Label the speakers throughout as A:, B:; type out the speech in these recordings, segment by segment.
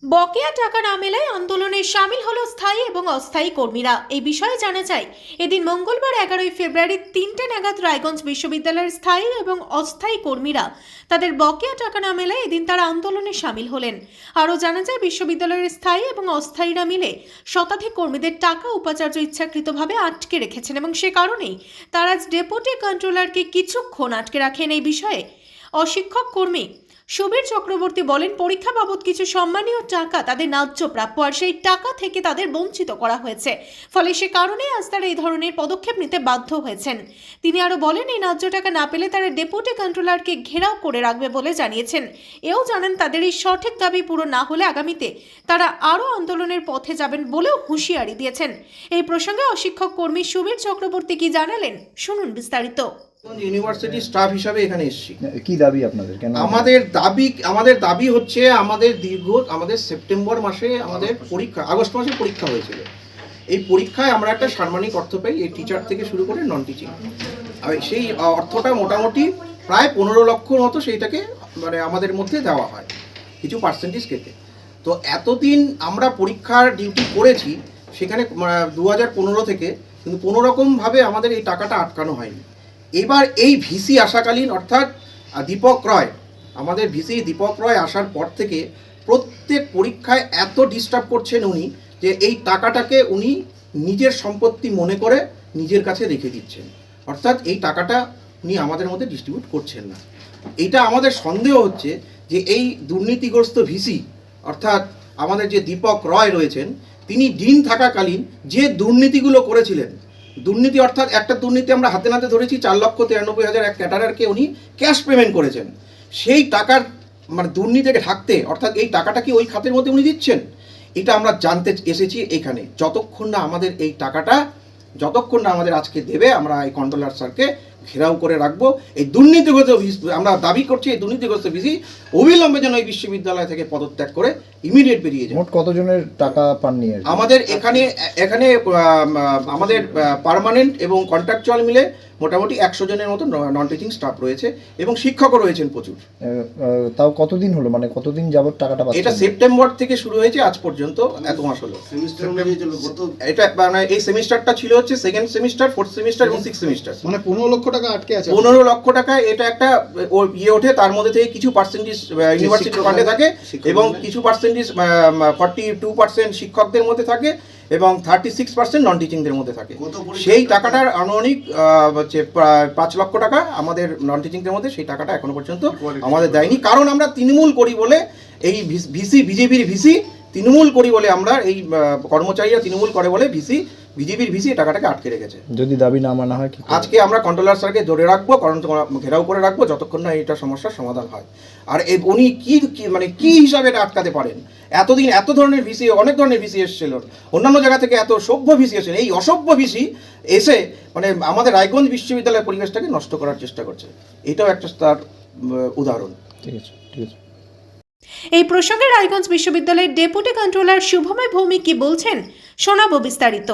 A: বকেয়া টাকা না মেলায় আন্দোলনে সামিল হলো স্থায়ী এবং অস্থায়ী কর্মীরা। এই বিষয়ে জানা যায়, এদিন মঙ্গলবার 11 ফেব্রুয়ারি 3টে নাগাদ রায়গঞ্জ বিশ্ববিদ্যালয়ের স্থায়ী এবং অস্থায়ী কর্মীরা তাদের বকেয়া টাকা না মেলায় এদিন তারা আন্দোলনে সামিল হলেন। আরও জানা যায়, বিশ্ববিদ্যালয়ের স্থায়ী এবং অস্থায়ীরা মিলে শতাধিক কর্মীদের টাকা উপাচার্য ইচ্ছাকৃতভাবে আটকে রেখেছেন এবং সে কারণেই তারা আজ ডেপুটি কন্ট্রোলারকে কিছুক্ষণ আটকে রাখেন। এই বিষয়ে অশিক্ষক কর্মী সুবীর চক্রবর্তী বলেন, পরীক্ষা বাবদ কিছু সম্মানীয় টাকা তাদের ন্যায্য প্রাপ্য, আর সেই টাকা থেকে তাদের বঞ্চিত করা হয়েছে। ফলে সে কারণে আজ তারা এই ধরনের পদক্ষেপ নিতে বাধ্য হয়েছেন। তিনি আরও বলেন, এই ন্যায্য টাকা না পেলে তারা ডেপুটি কন্ট্রোলারকে ঘেরাও করে রাখবে বলে জানিয়েছেন। এও জানান, তাদের এই সঠিক দাবি পূরণ না হলে আগামীতে তারা আরও আন্দোলনের পথে যাবেন বলেও হুঁশিয়ারি দিয়েছেন। এই প্রসঙ্গে অশিক্ষক কর্মী সুবীর চক্রবর্তী কি জানালেন, শুনুন বিস্তারিত।
B: ইউনিভার্সিটি স্টাফ হিসাবে এখানে এসেছি।
C: কি দাবি আপনাদের? কেন
B: আমাদের দাবি হচ্ছে, আমাদের সেপ্টেম্বর মাসে আমাদের পরীক্ষা, আগস্ট মাসে পরীক্ষা হয়েছিল। এই পরীক্ষায় আমরা একটা সাম্মানিক অর্থ পাই, এই টিচার থেকে শুরু করে নন টিচিং। সেই অর্থটা মোটামুটি প্রায় 15 লক্ষর মতো সেইটাকে আমাদের মধ্যে দেওয়া হয় কিছু পার্সেন্টেজ কেটে। তো এতদিন আমরা পরীক্ষার ডিউটি করেছি সেখানে 2015 থেকে, কিন্তু কোনোরকমভাবে আমাদের এই টাকাটা আটকানো হয়নি। এবার এই ভিসি আসাকালীন, অর্থাৎ দীপক রয়, আমাদের ভিসি দীপক রয় আসার পর থেকে প্রত্যেক পরীক্ষায় এত ডিস্টার্ব করছেন উনি, যে এই টাকাটাকে উনি নিজের সম্পত্তি মনে করে নিজের কাছে রেখে দিচ্ছেন। অর্থাৎ এই টাকাটা উনি আমাদের মধ্যে ডিস্ট্রিবিউট করছেন না। এটা আমাদের সন্দেহ হচ্ছে যে এই দুর্নীতিগ্রস্ত ভিসি, অর্থাৎ আমাদের যে দীপক রয় রয়েছেন, তিনি ডিন থাকাকালীন যে দুর্নীতিগুলো করেছিলেন, দুর্নীতি অর্থাৎ একটা দুর্নীতি আমরা হাতে নাতে ধরেছি, 4,93,000 এক ক্যাটারারকে উনি ক্যাশ পেমেন্ট করেছেন। সেই টাকার দুর্নীতিকে ঢাকতে, অর্থাৎ এই টাকাটা কি ওই খাতের মধ্যে উনি দিচ্ছেন, এটা আমরা জানতে এসেছি এখানে। যতক্ষণ না আমাদের এই টাকাটা আমাদের আজকে দেবে, আমরা এই কন্ট্রোলার স্যারকে ঘেরাও করে রাখবো। এই দুর্নীতিগ্রস্ত আমরা দাবি করছি, এই দুর্নীতিগ্রস্ত ভিসি অবিলম্বে যেন এই বিশ্ববিদ্যালয় থেকে পদত্যাগ করে ইমিডিয়েট বেরিয়ে যায়।
C: মোট কতজনের টাকা পাননি?
B: আমাদের এখানে আমাদের পার্মানেন্ট এবং কন্ট্রাকচুয়াল মিলে মোটামুটি 100 জনের মতো নন টিচিং স্টাফ রয়েছে এবং শিক্ষকও রয়েছেন প্রচুর।
C: তাও কতদিন হলো, কতদিন যাবত টাকাটা পাচ্ছেন?
B: এটা সেপ্টেম্বর থেকে শুরু হয়েছে, আজ পর্যন্ত এত মাস হলো। এটা এই সেমিস্টারটা ছিল হচ্ছে সেকেন্ড সেমিস্টার, ফোর্থ সেমিস্টার এবং সিক্স সেমিস্টার।
D: 15 লক্ষ টাকা আটকে আছে।
B: 15 লক্ষ টাকা এটা একটা ওঠে, তার মধ্যে থেকে কিছু পার্সেন্টেজ ইউনিভার্সিটি ফান্ডে থাকে এবং কিছু পার্সেন্টেজ 42% শিক্ষকদের মধ্যে থাকে এবং 36% নন টিচিংদের মধ্যে থাকে। সেই টাকাটার আনুমানিক হচ্ছে 5 লক্ষ টাকা আমাদের নন টিচিংদের মধ্যে, সেই টাকাটা এখনো পর্যন্ত আমাদের দেয়নি। কারণ আমরা তৃণমূল করি বলে, এই ভিসি বিজেপির ভিসি তৃণমূল করি বলে, আমরা এই কর্মচারীরা তৃণমূল করে বলে বিজেপির ভিসি টাকাটাকে আটকে রেখেছে।
C: যদি দাবি না মানা হয়,
B: আজকে আমরা কন্ট্রোলার স্যারকে ধরে রাখবো, কারণ ঘেরাও করে রাখবো যতক্ষণ না এটা সমস্যার সমাধান হয়। আর উনি কি হিসাবে এটা আটকাতে পারেন? এতদিন এত ধরনের ভিসি, অনেক ধরনের ভিসি এসেছিল, অন্যান্য জায়গা থেকে এত সভ্য ভিসি এসেছেন, এই অসভ্য ভিসি এসে আমাদের রায়গঞ্জ বিশ্ববিদ্যালয়ের পরিবেশটাকে নষ্ট করার চেষ্টা করছে। এটাও একটা তার উদাহরণ।
C: ঠিক আছে।
A: এই প্রসঙ্গে রায়গঞ্জ বিশ্ববিদ্যালয়ের ডেপুটি কন্ট্রোলার শুভময় ভৌমিক কি বলছেন, শোনাবো বিস্তারিত।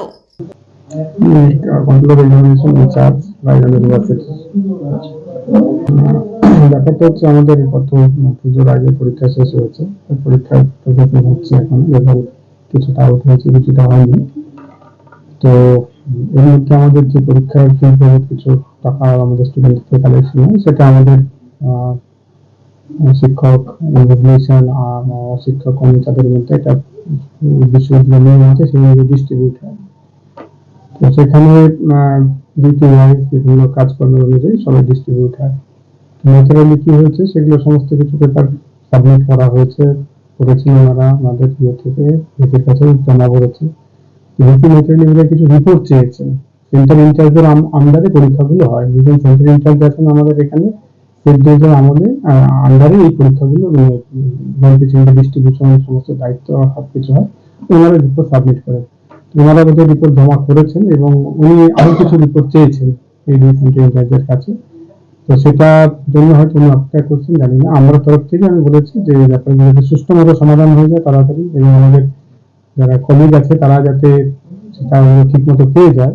E: ব্যাপারটা হচ্ছে, আমাদের গত পুজোর আগে পরীক্ষা শেষ হয়েছে, পরীক্ষার প্রসেসিং হচ্ছে এখন, রেজাল্ট কিছুটা আউট হয়েছে, কিছুটা হয়নি। তো এর মধ্যে আমাদের যে পরীক্ষার ফি বাবদ কিছু টাকা আমাদের স্টুডেন্ট থেকে কালেকশন হয়, সেটা আমাদের শিক্ষক, ইনভিজিলেশন আর শিক্ষক কর্মচারীদের মধ্যে একটা বিশ্ববিদ্যালয় নিয়ম আছে, সেই অনুযায়ী ডিস্ট্রিবিউট হয়। তো সেখানে ডিউটি ওয়াইজ বিভিন্ন কাজকর্মের অনুযায়ী সবাই ডিস্ট্রিবিউট হয়। ন্যাচারালি কি হয়েছে, সেগুলো সমস্ত কিছু পেপার সাবমিট করা হয়েছে, করেছেন ওনারা আমাদের থেকে ভিসির কাছে জমা করেছে। ভিসি ন্যাচারালি কিছু রিপোর্ট চেয়েছেন। সেন্টার ইনচার্জের আন্ডারে পরীক্ষাগুলো হয়, দুজন সেন্টার ইনচার্জ আছেন আমাদের এখানে, সেন্টারের আন্ডারে এই পরীক্ষাগুলো ডিস্ট্রিবিউশন সমস্ত দায়িত্ব সবকিছু হয়। ওনারা রিপোর্ট সাবমিট করেন, ওনারা ওদের রিপোর্ট জমা করেছেন এবং উনি আরো কিছু রিপোর্ট চেয়েছেন এই দুই সেন্টার ইনচার্জের কাছে। তো সেটার জন্য হয়তো উনি অপেক্ষা করছেন, জানি না। আমরা তরফ থেকে আমি বলেছি যে ব্যাপারগুলো যাতে সুষ্ঠুভাবে সমাধান হয়ে যায় তাড়াতাড়ি, এবং আমাদের যারা কলিগ আছে তারা যাতে সেটা ঠিক মতো পেয়ে যায়।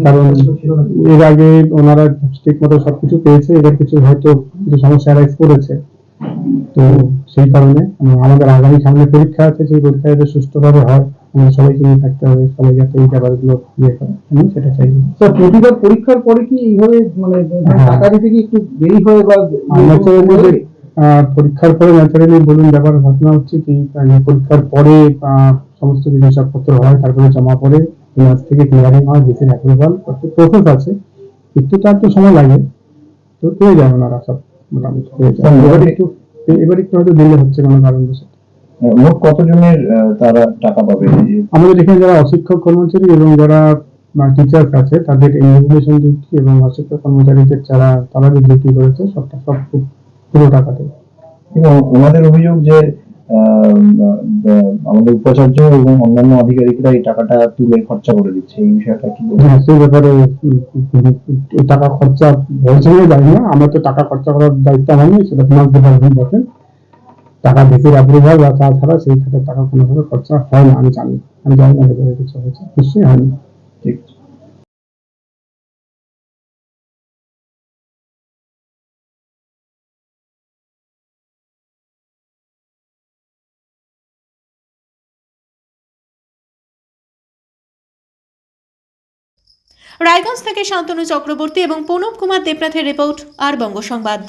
E: কারণ এর আগে ওনারা ঠিক মতো সবকিছু পেয়েছে, এবার কিছু হয়তো কিছু সমস্যা অ্যারাইজ করেছে। তো সেই কারণে আমাদের আগামী সামনে পরীক্ষা আছে, সেই পরীক্ষা যাতে সুষ্ঠুভাবে হয়, আমাদের সবাইকে নিয়ে থাকতে হবে, সবাই যাতে এই ব্যাপারগুলো ইয়ে করে, আমি সেটা চাই।
D: স্যার প্রতিবার পরীক্ষার পরে কি এইভাবে মানে টাকা দিতে কি একটু দেরি হয় বা
E: ন্যাচারালি পরীক্ষার পরে ন্যাচারালি বলুন ব্যাপার ঘটনা হচ্ছে কি, পরীক্ষার পরে সমস্ত কিছু হিসাবপত্র হয়, তারপরে জমা পড়ে ক্লাস থেকে ক্লিয়ারিং হয়, ডিসির অ্যাপ্রুভাল প্রসেস আছে, একটু তার তো সময় লাগে, তো পেয়ে যান ওনারা সব মোটামুটি পেয়ে যান। এবার একটু হয়তো দেরি হচ্ছে কোনো কারণবশত।
C: মোট কতজনের তারা টাকা পাবে?
E: আমাদের এখানে যারা অশিক্ষক কর্মচারী এবং যারা টিচার্স আছে তাদের ইনভিজিলেশন ডিউটি এবং অশিক্ষক কর্মচারীদের তারা যে ডিউটি করেছে সব পুরো টাকা দেবে।
C: এবং ওনাদের অভিযোগ যে আমাদের উপাচার্য এবং অন্যান্য আধিকারিকরা এই টাকাটা তুলে খরচা করে দিচ্ছে, এই বিষয়টা কি বলবেন?
E: হ্যাঁ, সেই ব্যাপারে টাকা খরচা বলছে না জানি না, আমরা তো টাকা খরচা করার দায়িত্ব আমার নেই, সেটা ফিনান্স ডিপার্টমেন্ট দেখেন। টাকা ডিসির অ্যাপ্রুভাল বা তাছাড়া সেই খাতের টাকা কোনোভাবে খরচা হয় না, আমি জানি না এভাবে কিছু হয়েছে, নিশ্চয়ই হয়নি।
C: ঠিক আছে।
A: রায়গঞ্জ থেকে শান্তনু চক্রবর্তী এবং প্রণব কুমার দেবনাথের রিপোর্ট, আর বঙ্গ সংবাদ।